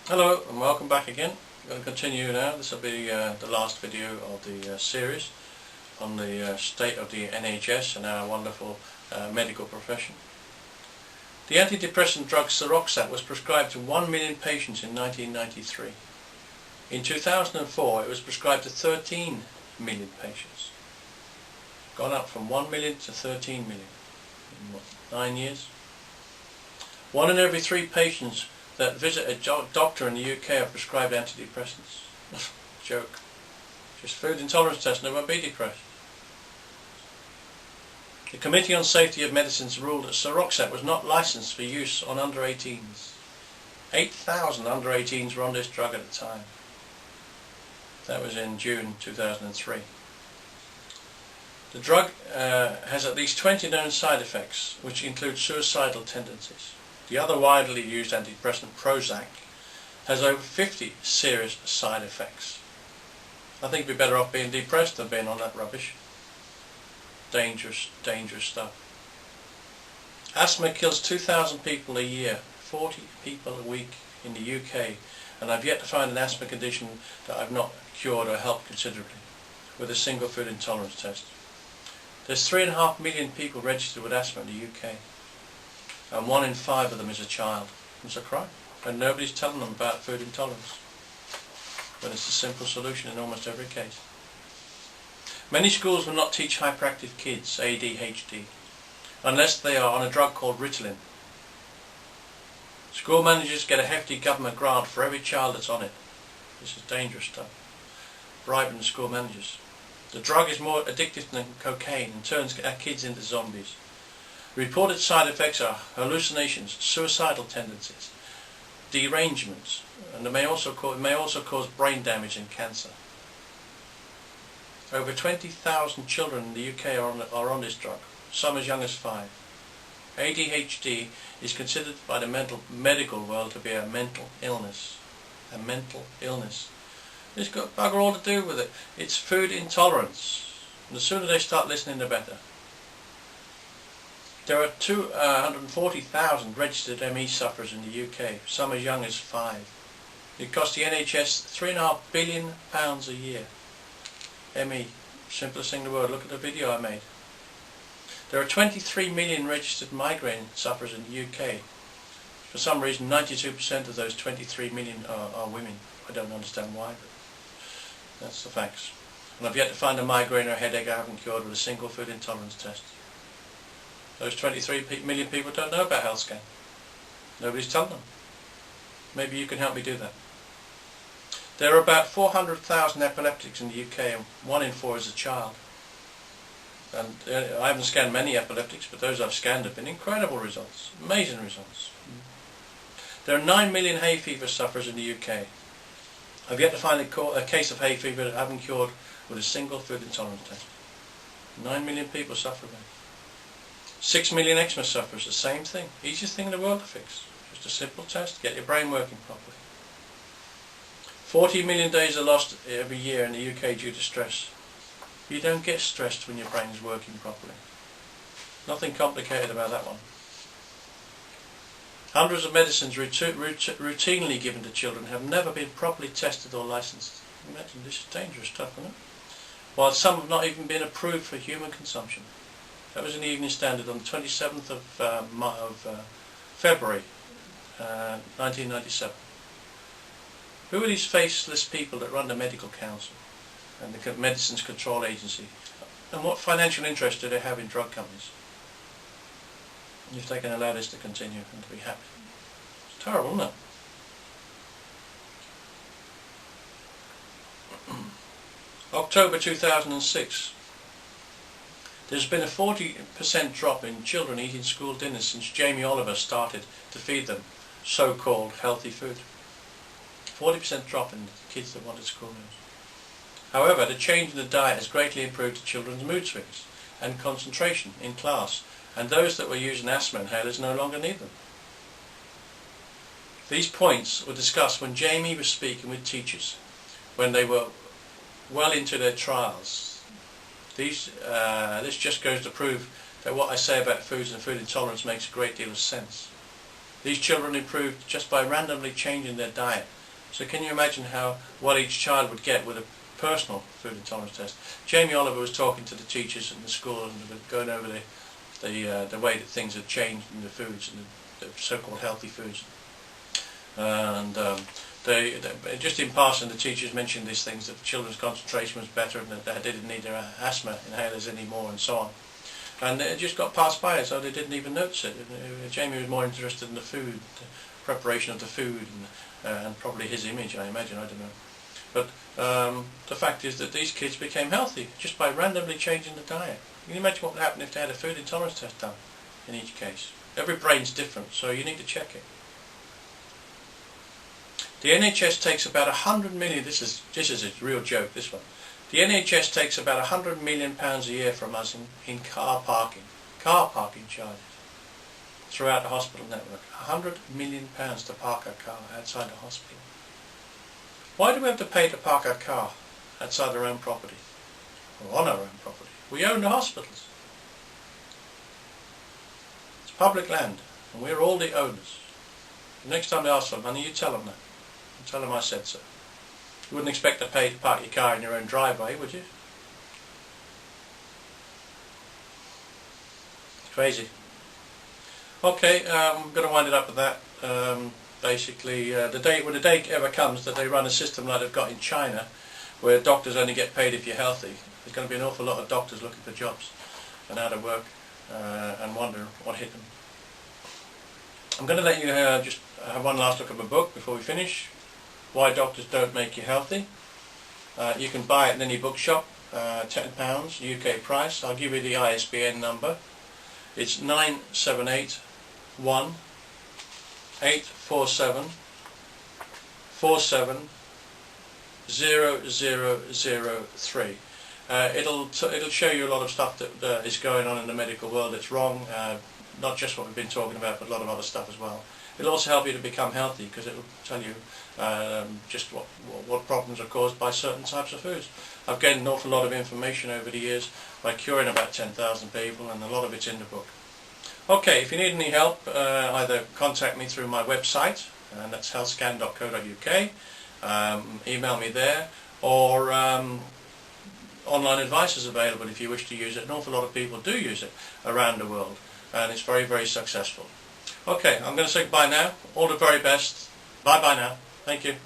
Hello and welcome back again. I'm going to continue now. This will be the last video of the series on the state of the NHS and our wonderful medical profession. The antidepressant drug Seroxat was prescribed to 1 million patients in 1993. In 2004 it was prescribed to 13 million patients. Gone up from 1 million to 13 million in what, 9 years? 1 in every 3 patients that visit a doctor in the UK are prescribed antidepressants. Joke. Just food intolerance test and they won't be depressed. The Committee on Safety of Medicines ruled that Seroxat was not licensed for use on under 18s. 8,000 under 18s were on this drug at the time. That was in June 2003. The drug has at least 20 known side effects, which include suicidal tendencies. The other widely used antidepressant, Prozac, has over 50 serious side effects. I think we'd be better off being depressed than being on that rubbish. Dangerous, dangerous stuff. Asthma kills 2,000 people a year, 40 people a week in the UK, and I've yet to find an asthma condition that I've not cured or helped considerably with a single food intolerance test. There's 3.5 million people registered with asthma in the UK. And 1 in 5 of them is a child. It's a crime. And nobody's telling them about food intolerance, when it's a simple solution in almost every case. Many schools will not teach hyperactive kids, ADHD, unless they are on a drug called Ritalin. School managers get a hefty government grant for every child that's on it. This is dangerous stuff. Bribing the school managers. The drug is more addictive than cocaine and turns our kids into zombies. Reported side effects are hallucinations, suicidal tendencies, derangements, and it may also cause brain damage and cancer. Over 20,000 children in the UK are on this drug, some as young as 5. ADHD is considered by the medical world to be a mental illness. A mental illness. It's got bugger all to do with it. It's food intolerance. And the sooner they start listening, the better. There are 240,000 registered ME sufferers in the UK, some as young as 5. It costs the NHS £3.5 billion a year. ME, simplest thing in the world. Look at the video I made. There are 23 million registered migraine sufferers in the UK. For some reason 92% of those 23 million are women. I don't understand why, but that's the facts. And I've yet to find a migraine or a headache I haven't cured with a single food intolerance test. Those 23 million people don't know about health scan. Nobody's telling them. Maybe you can help me do that. There are about 400,000 epileptics in the UK and 1 in 4 is a child. And I haven't scanned many epileptics, but those I've scanned have been incredible results. Amazing results. There are 9 million hay fever sufferers in the UK. I've yet to find a case of hay fever that I haven't cured with a single food intolerance test. 9 million people suffer from it. 6 million eczema sufferers, the same thing. Easiest thing in the world to fix. Just a simple test, get your brain working properly. 40 million days are lost every year in the UK due to stress. You don't get stressed when your brain is working properly. Nothing complicated about that one. Hundreds of medicines routinely given to children have never been properly tested or licensed. Imagine, this is dangerous stuff, isn't it? While some have not even been approved for human consumption. That was in the Evening Standard on the 27th of February 1997. Who are these faceless people that run the Medical Council and the Medicines Control Agency? And what financial interest do they have in drug companies? If they can allow this to continue and to be happy. It's terrible, isn't it? October 2006. There's been a 40% drop in children eating school dinners since Jamie Oliver started to feed them so-called healthy food. 40% drop in kids that wanted school meals. However, the change in the diet has greatly improved children's mood swings and concentration in class, and those that were using asthma inhalers no longer need them. These points were discussed when Jamie was speaking with teachers when they were well into their trials. This just goes to prove that what I say about foods and food intolerance makes a great deal of sense. These children improved just by randomly changing their diet So can you imagine what each child would get with a personal food intolerance test? Jamie Oliver was talking to the teachers in the school and they were going over the way that things had changed in the foods and the so-called healthy foods. And just in passing, the teachers mentioned these things, that the children's concentration was better and that they didn't need their asthma inhalers anymore and so on. And it just got passed by, so they didn't even notice it. Jamie was more interested in the food, the preparation of the food, and probably his image, I imagine, I don't know. But the fact is that these kids became healthy just by randomly changing the diet. Can you imagine what would happen if they had a food intolerance test done in each case? Every brain's different, so you need to check it. The NHS takes about 100 million, this is a real joke, this one. The NHS takes about £100 million a year from us in car parking charges throughout the hospital network. £100 million to park our car outside the hospital. Why do we have to pay to park our car outside our own property, or on our own property? We own the hospitals. It's public land, and we're all the owners. The next time they ask for money, you tell them that. You tell them I said so. You wouldn't expect to pay to park your car in your own driveway, would you? It's crazy. Okay, I'm going to wind it up with that. Basically, when the day ever comes that they run a system like they've got in China, where doctors only get paid if you're healthy, there's going to be an awful lot of doctors looking for jobs and out of work and wonder what hit them. I'm going to let you just have one last look at my book before we finish. Why Doctors Don't Make You Healthy. You can buy it in any bookshop, £10 UK price. I'll give you the ISBN number. It's 978 847 470003. It'll show you a lot of stuff that is going on in the medical world that's wrong, not just what we've been talking about, but a lot of other stuff as well. It'll also help you to become healthy, because it'll tell you just what problems are caused by certain types of foods. I've gained an awful lot of information over the years by curing about 10,000 people, and a lot of it's in the book. Okay, if you need any help, either contact me through my website, and that's healthscan.co.uk, email me there, or online advice is available if you wish to use it. An awful lot of people do use it around the world, and it's very, very successful. Okay, I'm going to say goodbye now. All the very best. Bye-bye now. Thank you.